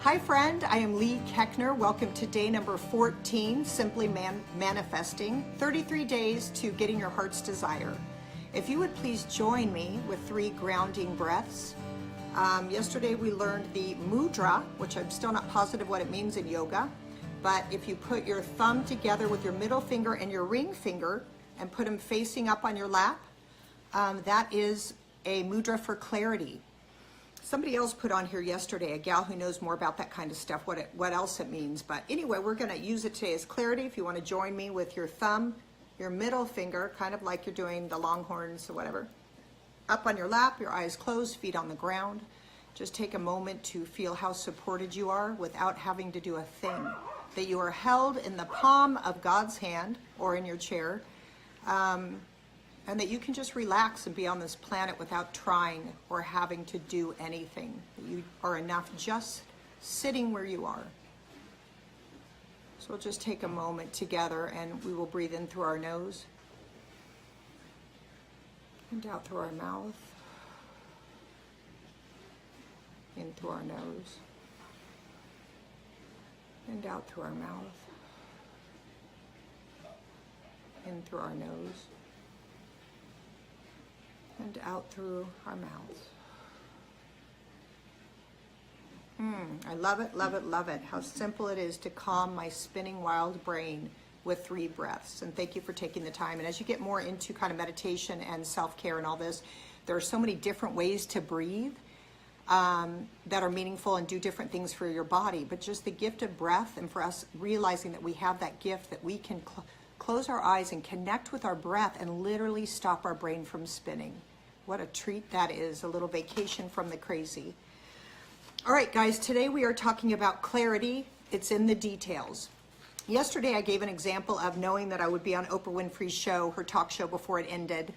Hi friend, I am Leigh Keckner. Welcome to day number 14, Simply Manifesting, 33 days to getting your heart's desire. If you would please join me with 3 grounding breaths. Yesterday we learned the mudra, which I'm still not positive what it means in yoga, but if you put your thumb together with your middle finger and your ring finger and put them facing up on your lap, that is a mudra for clarity. Somebody else put on here yesterday, a gal who knows more about that kind of stuff, what else it means. But anyway, we're going to use it today as clarity. If you want to join me with your thumb, your middle finger, kind of like you're doing the longhorns or whatever, up on your lap, your eyes closed, feet on the ground. Just take a moment to feel how supported you are without having to do a thing. That you are held in the palm of God's hand or in your chair. And that you can just relax and be on this planet without trying or having to do anything. You are enough just sitting where you are. So we'll just take a moment together and we will breathe in through our nose and out through our mouth, in through our nose and out through our mouth, in through our nose and out through our mouths. I love it, love it, love it. How simple it is to calm my spinning wild brain with 3 breaths. And thank you for taking the time. And as you get more into kind of meditation and self-care and all this, there are so many different ways to breathe that are meaningful and do different things for your body. But just the gift of breath, and for us realizing that we have that gift, that we can close our eyes and connect with our breath and literally stop our brain from spinning. What a treat that is, a little vacation from the crazy. All right, guys, today we are talking about clarity. It's in the details. Yesterday I gave an example of knowing that I would be on Oprah Winfrey's show, her talk show, before it ended,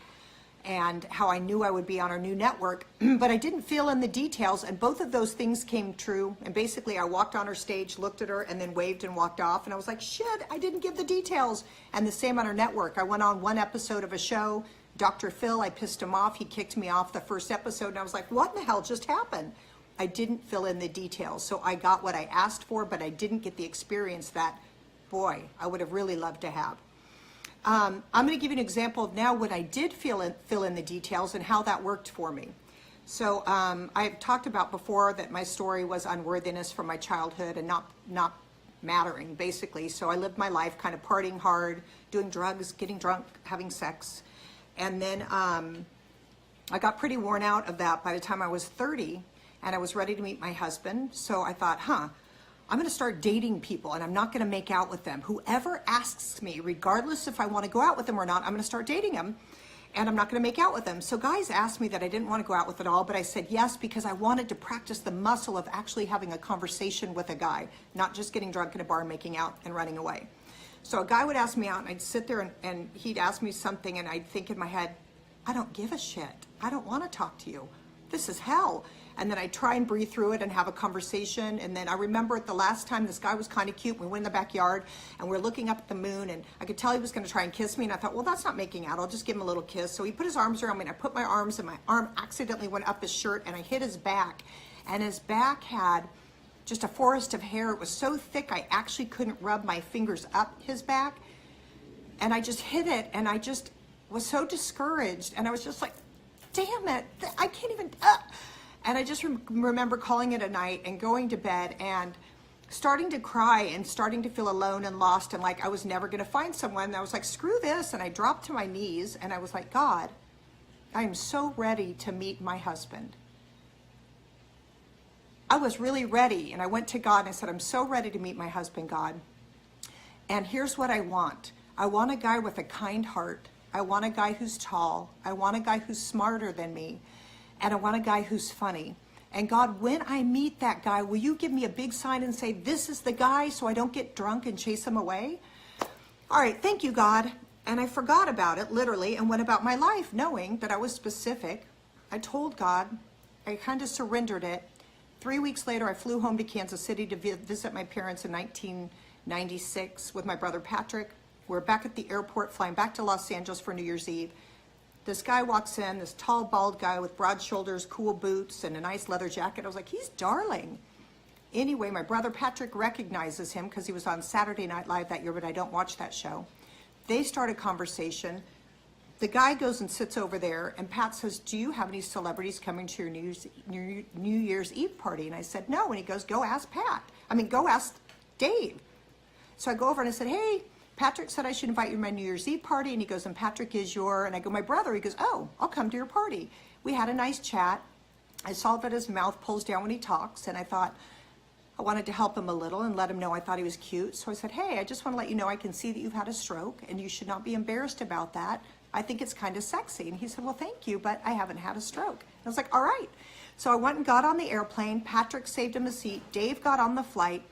and how I knew I would be on her new network, but I didn't fill in the details, and both of those things came true. And basically I walked on her stage, looked at her, and then waved and walked off, and I was like, shit, I didn't give the details. And the same on her network. I went on one episode of a show, Dr. Phil, I pissed him off. He kicked me off the first episode, and I was like, what in the hell just happened? I didn't fill in the details. So I got what I asked for, but I didn't get the experience that, boy, I would have really loved to have. I'm going to give you an example of now what I did fill in the details and how that worked for me. So I've talked about before that my story was unworthiness from my childhood and not mattering, basically. So I lived my life kind of partying hard, doing drugs, getting drunk, having sex. And then I got pretty worn out of that by the time I was 30, and I was ready to meet my husband. So I thought, I'm going to start dating people, and I'm not going to make out with them. Whoever asks me, regardless if I want to go out with them or not, I'm going to start dating them, and I'm not going to make out with them. So guys asked me that I didn't want to go out with at all, but I said yes because I wanted to practice the muscle of actually having a conversation with a guy, not just getting drunk in a bar and making out and running away. So a guy would ask me out, and I'd sit there and he'd ask me something, and I'd think in my head, I don't give a shit. I don't want to talk to you. This is hell. And then I'd try and breathe through it and have a conversation. And then I remember the last time this guy was kind of cute. We went in the backyard and we're looking up at the moon, and I could tell he was going to try and kiss me. And I thought, well, that's not making out. I'll just give him a little kiss. So he put his arms around me, and I put my arms, and my arm accidentally went up his shirt, and I hit his back. And his back had just a forest of hair. It was so thick I actually couldn't rub my fingers up his back. And I just hit it, and I just was so discouraged. And I was just like, damn it, I can't even... And I just remember calling it a night and going to bed and starting to cry and starting to feel alone and lost and like I was never going to find someone. And I was like, screw this. And I dropped to my knees and I was like, God, I am so ready to meet my husband. I was really ready. And I went to God and I said, I'm so ready to meet my husband, God. And here's what I want. I want a guy with a kind heart. I want a guy who's tall. I want a guy who's smarter than me. And I want a guy who's funny. And God, when I meet that guy, will you give me a big sign and say, this is the guy, so I don't get drunk and chase him away? All right, thank you, God. And I forgot about it, literally, and went about my life knowing that I was specific. I told God, I kind of surrendered it. 3 weeks later, I flew home to Kansas City to visit my parents in 1996 with my brother Patrick. We're back at the airport, flying back to Los Angeles for New Year's Eve. This guy walks in, this tall, bald guy with broad shoulders, cool boots, and a nice leather jacket. I was like, he's darling. Anyway, my brother Patrick recognizes him because he was on Saturday Night Live that year, but I don't watch that show. They start a conversation. The guy goes and sits over there, and Pat says, do you have any celebrities coming to your New Year's Eve party? And I said, no. And he goes, go ask go ask Dave. So I go over and I said, hey, Patrick said I should invite you to my New Year's Eve party. And he goes, and Patrick is and I go, my brother. He goes, oh, I'll come to your party. We had a nice chat. I saw that his mouth pulls down when he talks, and I thought I wanted to help him a little and let him know I thought he was cute. So I said, hey, I just want to let you know I can see that you've had a stroke, and you should not be embarrassed about that. I think it's kind of sexy. And he said, well, thank you, but I haven't had a stroke. I was like, all right. So I went and got on the airplane. Patrick saved him a seat. Dave got on the flight.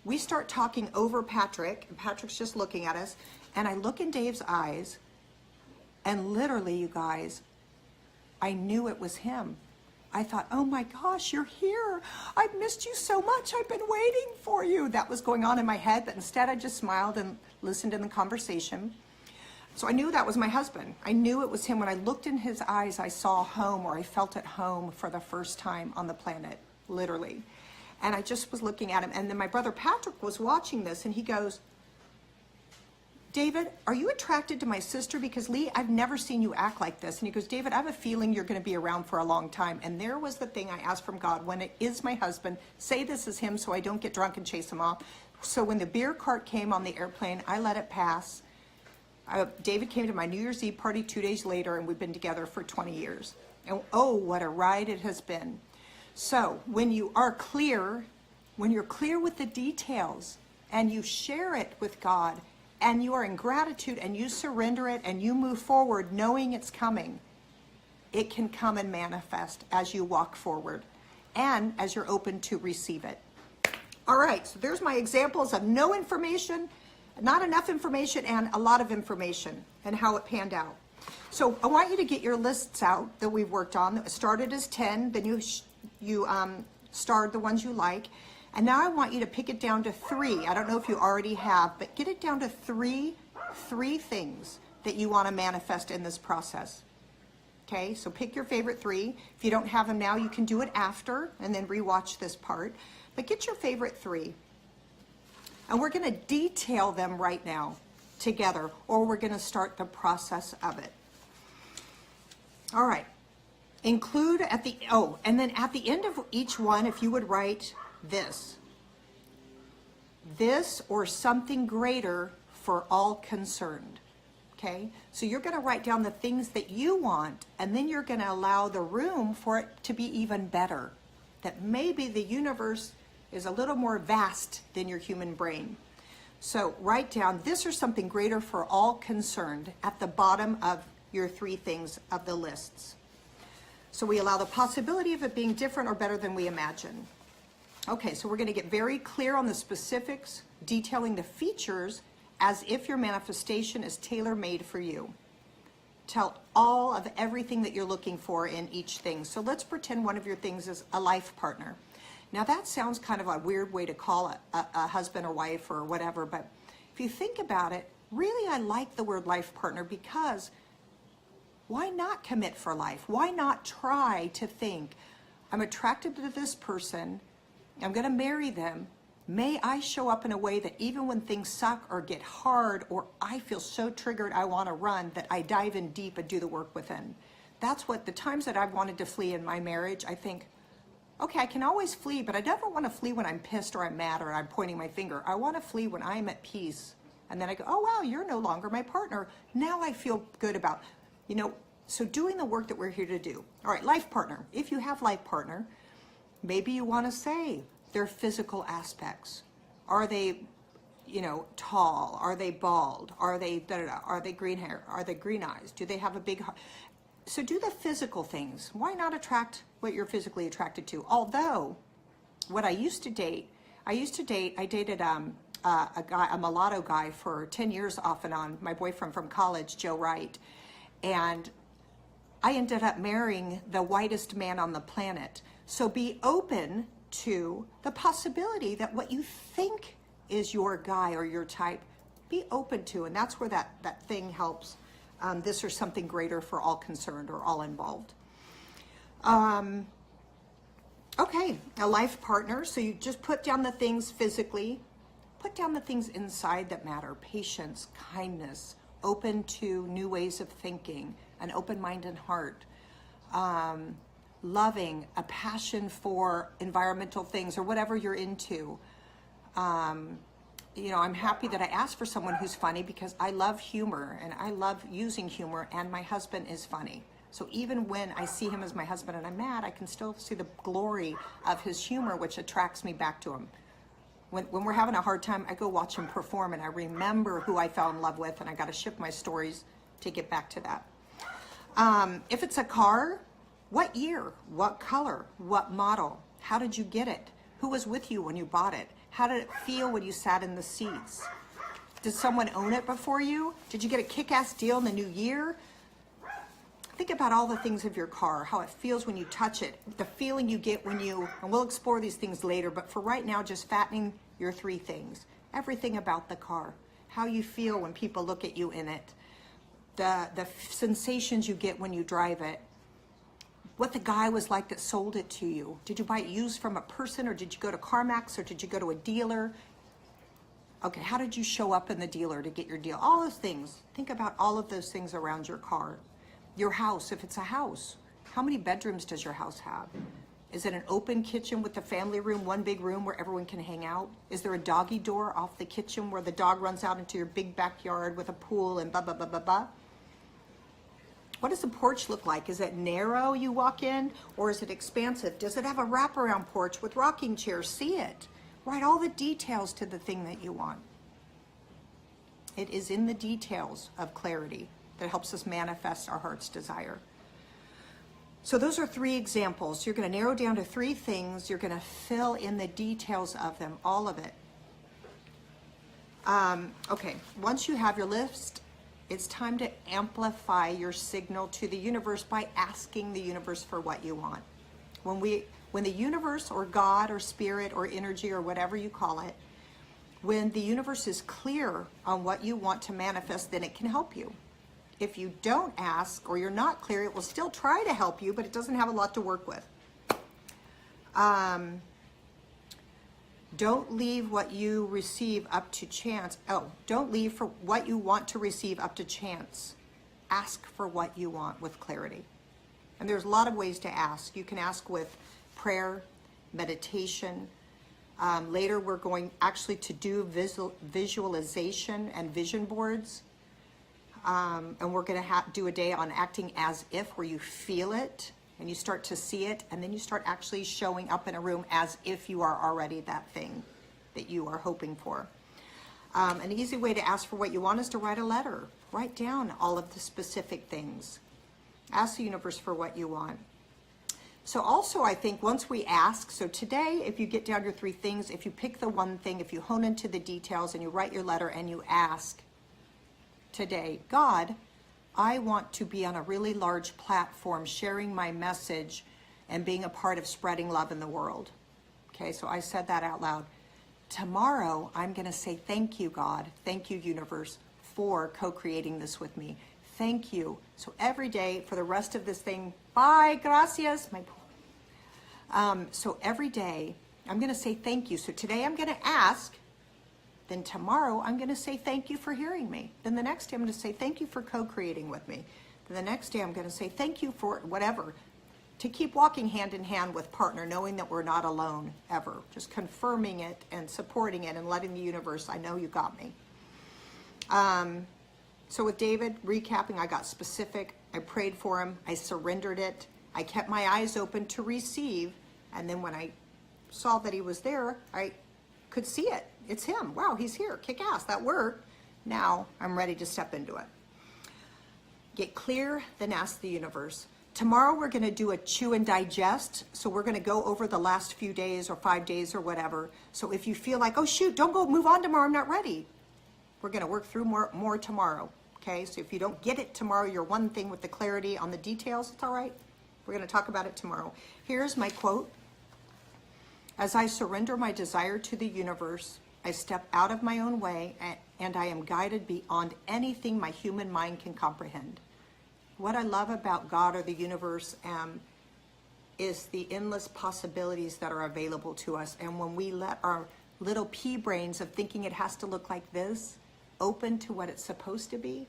We start talking over Patrick, and Patrick's just looking at us. And I look in Dave's eyes, and literally, you guys, I knew it was him. I thought, oh my gosh, you're here. I've missed you so much. I've been waiting for you. That was going on in my head, but instead I just smiled and listened in the conversation. So I knew that was my husband. I knew it was him. When I looked in his eyes, I saw home, or I felt at home for the first time on the planet, literally. And I just was looking at him. And then my brother Patrick was watching this, and he goes, David, are you attracted to my sister? Because Leigh, I've never seen you act like this. And he goes, David, I have a feeling you're going to be around for a long time. And there was the thing I asked from God. When it is my husband, say this is him so I don't get drunk and chase him off. So when the beer cart came on the airplane, I let it pass. David came to my New Year's Eve party 2 days later, and we've been together for 20 years. And oh, what a ride it has been. So when you are clear, when you're clear with the details, and you share it with God, and you are in gratitude, and you surrender it, and you move forward knowing it's coming, it can come and manifest as you walk forward and as you're open to receive it. All right, so there's my examples of no information, not enough information, and a lot of information, and how it panned out. So I want you to get your lists out that we've worked on. It started as 10, then you starred the ones you like. And now I want you to pick it down to 3. I don't know if you already have, but get it down to three things that you want to manifest in this process. Okay, so pick your favorite 3. If you don't have them now, you can do it after and then rewatch this part. But get your favorite 3. And we're going to detail them right now together, or we're going to start the process of it. All right. Include and then at the end of each one, if you would write this or something greater for all concerned. Okay, so you're going to write down the things that you want, and then you're going to allow the room for it to be even better, that maybe the universe is a little more vast than your human brain. So write down this or something greater for all concerned at the bottom of your 3 things of the lists. So we allow the possibility of it being different or better than we imagine. Okay, so we're going to get very clear on the specifics, detailing the features as if your manifestation is tailor-made for you. Tell all of everything that you're looking for in each thing. So let's pretend one of your things is a life partner. Now that sounds kind of a weird way to call a husband or wife or whatever, but if you think about it, really I like the word life partner, because why not commit for life? Why not try to think, I'm attracted to this person, I'm going to marry them. May I show up in a way that even when things suck or get hard, or I feel so triggered I want to run, that I dive in deep and do the work within. That's what the times that I've wanted to flee in my marriage, I think, okay, I can always flee, but I never want to flee when I'm pissed or I'm mad or I'm pointing my finger. I want to flee when I'm at peace. And then I go, oh, wow, you're no longer my partner. Now I feel good about, so doing the work that we're here to do. All right, life partner. If you have life partner, maybe you want to say their physical aspects. Are they, tall? Are they bald? Are they da-da-da? Are they green hair? Are they green eyes? Do they have a big heart? So do the physical things. Why not attract what you're physically attracted to? Although, what I dated a mulatto guy for 10 years off and on, my boyfriend from college, Joe Wright, and I ended up marrying the whitest man on the planet. So be open to the possibility that what you think is your guy or your type, be open to, and that's where that thing helps. This or something greater for all concerned or all involved. Okay, a life partner. So you just put down the things physically, put down the things inside that matter: patience, kindness, open to new ways of thinking, an open mind and heart, loving, a passion for environmental things or whatever you're into. You know, I'm happy that I asked for someone who's funny because I love humor and I love using humor, and my husband is funny. So even when I see him as my husband and I'm mad, I can still see the glory of his humor, which attracts me back to him. When we're having a hard time, I go watch him perform and I remember who I fell in love with, and I got to shift my stories to get back to that. If it's a car, what year, what color, what model, how did you get it? Who was with you when you bought it? How did it feel when you sat in the seats? Did someone own it before you? Did you get a kick-ass deal in the new year? Think about all the things of your car, how it feels when you touch it, the feeling you get when you, and we'll explore these things later, but for right now, just fattening your 3 things. Everything about the car, how you feel when people look at you in it, the sensations you get when you drive it, what the guy was like that sold it to you. Did you buy it used from a person, or did you go to CarMax, or did you go to a dealer? Okay, how did you show up in the dealer to get your deal? All those things. Think about all of those things around your car. Your house, if it's a house, how many bedrooms does your house have? Is it an open kitchen with the family room, one big room where everyone can hang out? Is there a doggy door off the kitchen where the dog runs out into your big backyard with a pool and blah, blah, blah, blah, blah? What does the porch look like? Is it narrow, you walk in, or is it expansive? Does it have a wraparound porch with rocking chairs? See it. Write all the details to the thing that you want. It is in the details of clarity that helps us manifest our heart's desire. So those are 3 examples. You're going to narrow down to 3 things. You're going to fill in the details of them, all of it. Okay, once you have your list, it's time to amplify your signal to the universe by asking the universe for what you want. When the universe or God or spirit or energy or whatever you call it, when the universe is clear on what you want to manifest, then it can help you. If you don't ask or you're not clear, it will still try to help you, but it doesn't have a lot to work with. Don't leave what you receive up to chance. Don't leave for what you want to receive up to chance. Ask for what you want with clarity. And there's a lot of ways to ask. You can ask with prayer, meditation. Later we're going actually to do visualization and vision boards. And we're going to do a day on acting as if, where you feel it and you start to see it, and then you start actually showing up in a room as if you are already that thing that you are hoping for. An easy way to ask for what you want is to write a letter. Write down all of the specific things. Ask the universe for what you want. So also, I think once we ask, so today, if you get down your 3 things, if you pick the one thing, if you hone into the details and you write your letter and you ask today, God, I want to be on a really large platform sharing my message and being a part of spreading love in the world. Okay, so I said that out loud. Tomorrow, I'm going to say, thank you, God. Thank you, universe, for co-creating this with me. Thank you. So every day for the rest of this thing, bye, gracias. So every day, I'm going to say thank you. So today I'm going to ask. Then tomorrow, I'm going to say thank you for hearing me. Then the next day, I'm going to say thank you for co-creating with me. Then the next day, I'm going to say thank you for whatever. To keep walking hand in hand with partner, knowing that we're not alone ever. Just confirming it and supporting it and letting the universe, I know you got me. So with David, recapping, I got specific. I prayed for him. I surrendered it. I kept my eyes open to receive. And then when I saw that he was there, I could see it. It's him. Wow, he's here. Kick ass. That worked. Now I'm ready to step into it. Get clear, then ask the universe. Tomorrow we're going to do a chew and digest. So we're going to go over the last few days or 5 days or whatever. So if you feel like, oh shoot, don't go move on tomorrow, I'm not ready. We're going to work through more tomorrow. Okay, so if you don't get it tomorrow, your one thing with the clarity on the details, it's all right. We're going to talk about it tomorrow. Here's my quote. As I surrender my desire to the universe, I step out of my own way and I am guided beyond anything my human mind can comprehend. What I love about God or the universe, is the endless possibilities that are available to us. And when we let our little pea brains of thinking it has to look like this open to what it's supposed to be.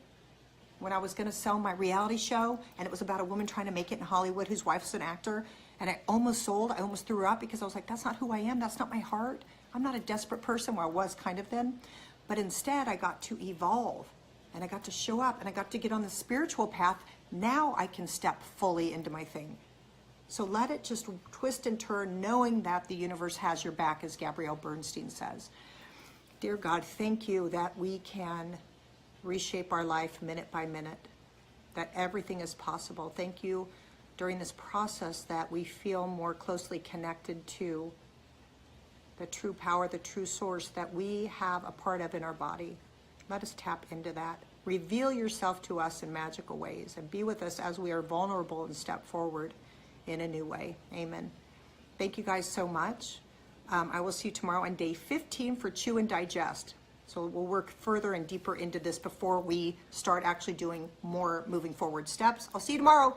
When I was going to sell my reality show, and it was about a woman trying to make it in Hollywood whose wife's an actor, and I almost sold, I almost threw up because I was like, that's not who I am, that's not my heart. I'm not a desperate person, where I was kind of then. But instead, I got to evolve, and I got to show up, and I got to get on the spiritual path. Now I can step fully into my thing. So let it just twist and turn, knowing that the universe has your back, as Gabrielle Bernstein says. Dear God, thank you that we can reshape our life minute by minute, that everything is possible. Thank you during this process that we feel more closely connected to the true power, the true source that we have a part of in our body. Let us tap into that. Reveal yourself to us in magical ways and be with us as we are vulnerable and step forward in a new way. Amen. Thank you guys so much. I will see you tomorrow on day 15 for Chew and Digest. So we'll work further and deeper into this before we start actually doing more moving forward steps. I'll see you tomorrow.